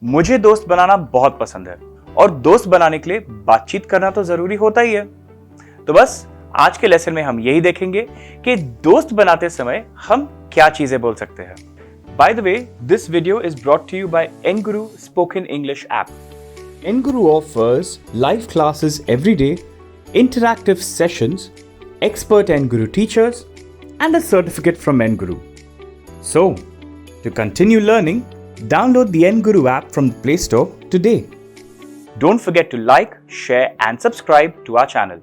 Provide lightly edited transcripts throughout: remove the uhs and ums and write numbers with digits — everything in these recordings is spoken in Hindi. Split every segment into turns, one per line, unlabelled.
मुझे दोस्त बनाना बहुत पसंद है और दोस्त बनाने के लिए बातचीत करना तो जरूरी होता ही है। तो बस आज के लेसन में हम यही देखेंगे कि दोस्त बनाते समय हम क्या चीजें बोल सकते हैं। By the way, this video is brought to you by Nguru Spoken English app. Nguru offers live classes every day, interactive sessions, expert Nguru teachers, and a certificate from Nguru. So, to continue learning, download the Nguru app from the Play Store today. Don't forget to like, share, and subscribe to our channel.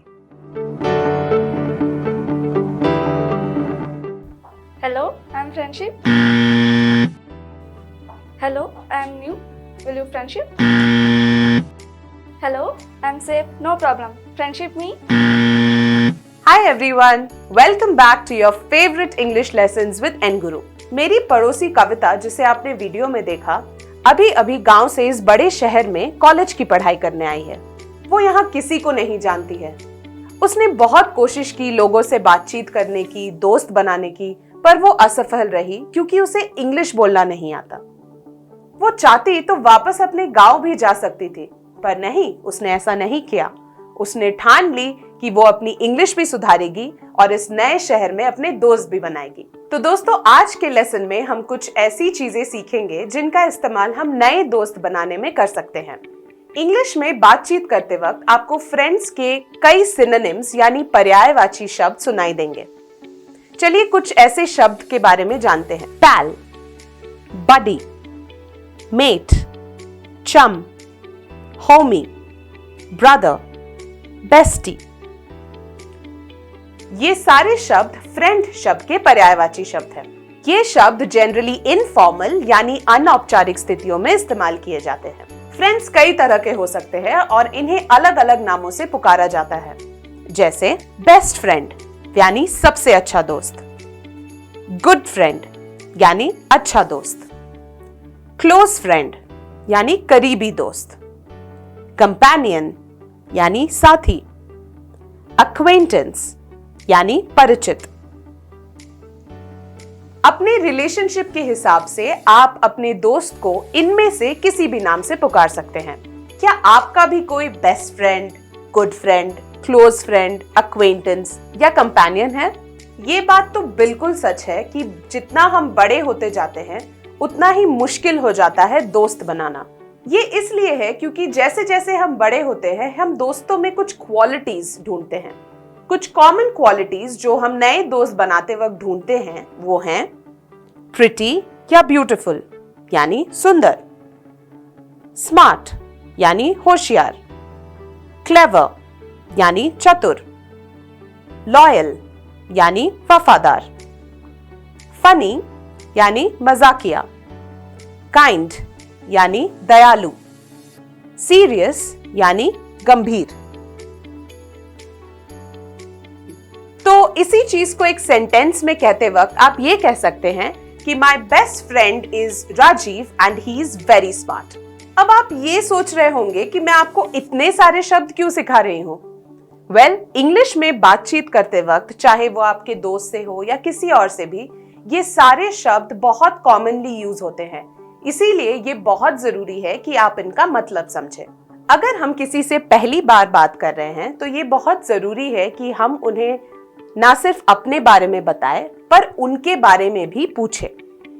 Hello, I'm Friendship. Hello, I'm new. Will you friendship? Hello, I'm safe. No problem. Friendship me?
Hi everyone, welcome back to your favorite English lessons with Nguru. मेरी पड़ोसी कविता, जिसे आपने वीडियो में देखा, अभी अभी गांव से इस बड़े शहर में कॉलेज की पढ़ाई करने आई है। वो यहाँ किसी को नहीं जानती है। उसने बहुत कोशिश की लोगों से बातचीत करने की, दोस्त बनाने की, पर वो असफल रही क्योंकि उसे इंग्लिश बोलना नहीं आता। वो चाहती तो वापस अपने गांव भी जा सकती थी, पर नहीं, उसने ऐसा नहीं किया। उसने ठान ली कि वो अपनी इंग्लिश भी सुधारेगी और इस नए शहर में अपने दोस्त भी बनाएगी। तो दोस्तों, आज के लेसन में हम कुछ ऐसी चीजें सीखेंगे जिनका इस्तेमाल हम नए दोस्त बनाने में कर सकते हैं। इंग्लिश में बातचीत करते वक्त आपको फ्रेंड्स के कई सिनोनिम्स यानी पर्यायवाची शब्द सुनाई देंगे। चलिए कुछ ऐसे शब्द के बारे में जानते हैं। पैल, बडी, मेट, चम, होमी, ब्रदर, बेस्टी। ये सारे शब्द फ्रेंड शब्द के पर्यायवाची शब्द हैं। ये शब्द जनरली इनफॉर्मल यानी अनौपचारिक स्थितियों में इस्तेमाल किए जाते हैं। फ्रेंड्स कई तरह के हो सकते हैं और इन्हें अलग अलग नामों से पुकारा जाता है, जैसे बेस्ट फ्रेंड यानी सबसे अच्छा दोस्त, गुड फ्रेंड यानी अच्छा दोस्त, क्लोज फ्रेंड यानी करीबी दोस्त, कंपेनियन यानी साथी, अक्वेंटेंस यानी परिचित। अपने रिलेशनशिप के हिसाब से आप अपने दोस्त को इनमें से किसी भी नाम से पुकार सकते हैं। क्या आपका भी कोई best friend, good friend, close friend, acquaintance या कंपेनियन है? ये बात तो बिल्कुल सच है कि जितना हम बड़े होते जाते हैं उतना ही मुश्किल हो जाता है दोस्त बनाना। ये इसलिए है क्योंकि जैसे जैसे हम बड़े होते हैं हम दोस्तों में कुछ क्वालिटीज ढूंढते हैं। कुछ कॉमन क्वालिटीज जो हम नए दोस्त बनाते वक्त ढूंढते हैं वो हैं प्रिटी या ब्यूटीफुल यानी सुंदर, स्मार्ट यानी होशियार, क्लेवर यानी चतुर, लॉयल यानी वफादार, फनी यानी मजाकिया, काइंड यानी दयालु, सीरियस यानी गंभीर। तो इसी चीज को एक सेंटेंस में कहते वक्त आप ये कह सकते हैं कि my best friend is Rajiv and he is very smart. अब आप ये सोच रहे होंगे कि मैं आपको इतने सारे शब्द क्यों सिखा रही हूँ। वेल, इंग्लिश में बातचीत करते वक्त चाहे वो आपके दोस्त से हो या किसी और से भी, ये सारे शब्द बहुत कॉमनली यूज होते हैं। इसीलिए ये बहुत जरूरी है कि आप इनका मतलब समझें। अगर हम किसी से पहली बार बात कर रहे हैं तो ये बहुत जरूरी है कि हम उन्हें ना सिर्फ अपने बारे में बताएं पर उनके बारे में भी पूछें।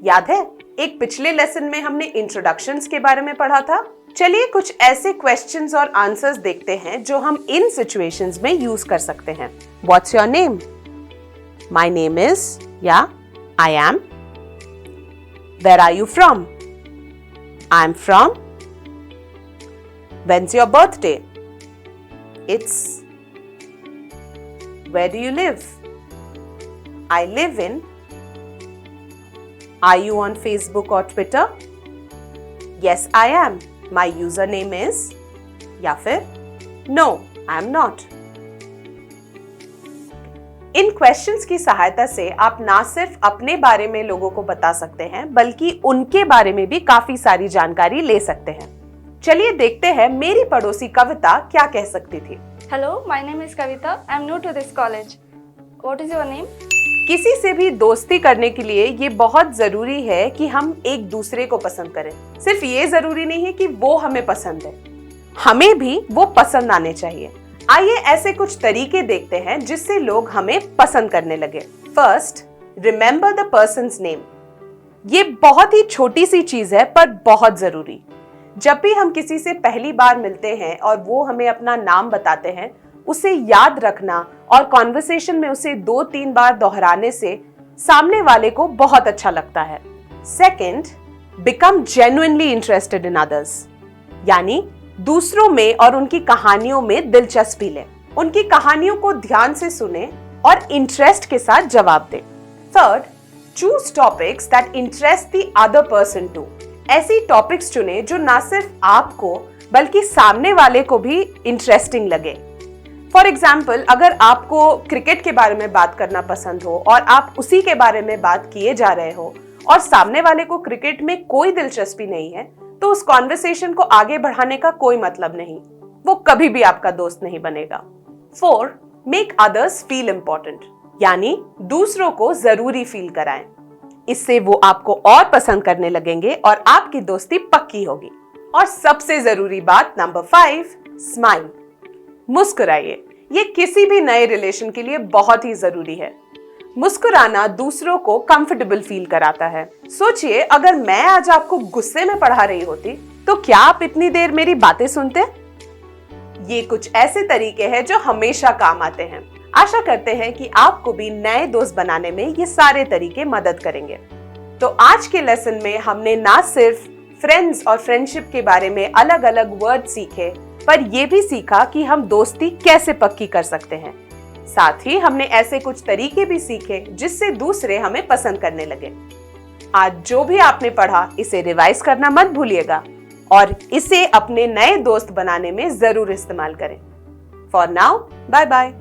याद है, एक पिछले लेसन में हमने इंट्रोडक्शंस के बारे में पढ़ा था। चलिए कुछ ऐसे क्वेश्चंस और आंसर्स देखते हैं जो हम इन सिचुएशंस में यूज कर सकते हैं। What's your name? My name is या I am. Where are you from? I am from. When's your birthday? It's. Where do you live? I live in. Are you on Facebook or Twitter? Yes, I am. My username is या फिर No, I am not. In questions की सहायता से आप ना सिर्फ अपने बारे में लोगों को बता सकते हैं बल्कि उनके बारे में भी काफी सारी जानकारी ले सकते हैं। चलिए देखते हैं मेरी पड़ोसी कविता क्या कह सकती थी।
Hello, my name is Kavita. I am new to this college. What is your name?
किसी से भी दोस्ती करने के लिए ये बहुत जरूरी है कि हम एक दूसरे को पसंद करें। सिर्फ ये जरूरी नहीं है कि वो हमें पसंद है, हमें भी वो पसंद आने चाहिए। आइए ऐसे कुछ तरीके देखते हैं जिससे लोग हमें पसंद करने लगे। First, remember the persons name. ये बहुत ही छोटी सी चीज है पर बहुत जरूरी। जब भी हम किसी से पहली बार मिलते हैं और वो हमें अपना नाम बताते हैं, उसे याद रखना और कॉन्वर्सेशन में उसे 2-3 बार दोहराने से सामने वाले को बहुत अच्छा लगता है। Second, become genuinely interested in others, यानी दूसरों में और उनकी कहानियों में दिलचस्पी लें। उनकी कहानियों को ध्यान से सुने और इंटरेस्ट के साथ जवाब दें। Third, choose topics that interest the other person too. ऐसी टॉपिक्स चुने जो ना सिर्फ आपको बल्कि सामने वाले को भी इंटरेस्टिंग लगे। फॉर एग्जाम्पल, अगर आपको क्रिकेट के बारे में बात करना पसंद हो और आप उसी के बारे में बात किए जा रहे हो और सामने वाले को क्रिकेट में कोई दिलचस्पी नहीं है, तो उस कॉन्वर्सेशन को आगे बढ़ाने का कोई मतलब नहीं, वो कभी भी आपका दोस्त नहीं बनेगा। 4, मेक अदर्स फील इंपॉर्टेंट, यानी दूसरों को जरूरी फील कराएं। इससे वो आपको और पसंद करने लगेंगे और आपकी दोस्ती पक्की होगी। और सबसे जरूरी बात नंबर 5, स्माइल, मुस्कुराइए। ये किसी भी नए रिलेशन के लिए बहुत ही जरूरी है। मुस्कुराना दूसरों को कंफर्टेबल फील कराता है। सोचिए, अगर मैं आज आपको गुस्से में पढ़ा रही होती तो क्या आप इतनी देर मेरी बातें सुनते? ये कुछ ऐसे तरीके हैं जो हमेशा काम आते हैं। आशा करते हैं कि आपको भी नए दोस्त बनाने में ये सारे तरीके मदद करेंगे। तो आज के लेसन में हमने ना सिर्फ फ्रेंड्स और फ्रेंडशिप के बारे में अलग अलग वर्ड सीखे, पर यह भी सीखा कि हम दोस्ती कैसे पक्की कर सकते हैं। साथ ही हमने ऐसे कुछ तरीके भी सीखे जिससे दूसरे हमें पसंद करने लगे। आज जो भी आपने पढ़ा, इसे रिवाइज करना मत भूलिएगा और इसे अपने नए दोस्त बनाने में जरूर इस्तेमाल करें। For now, bye bye.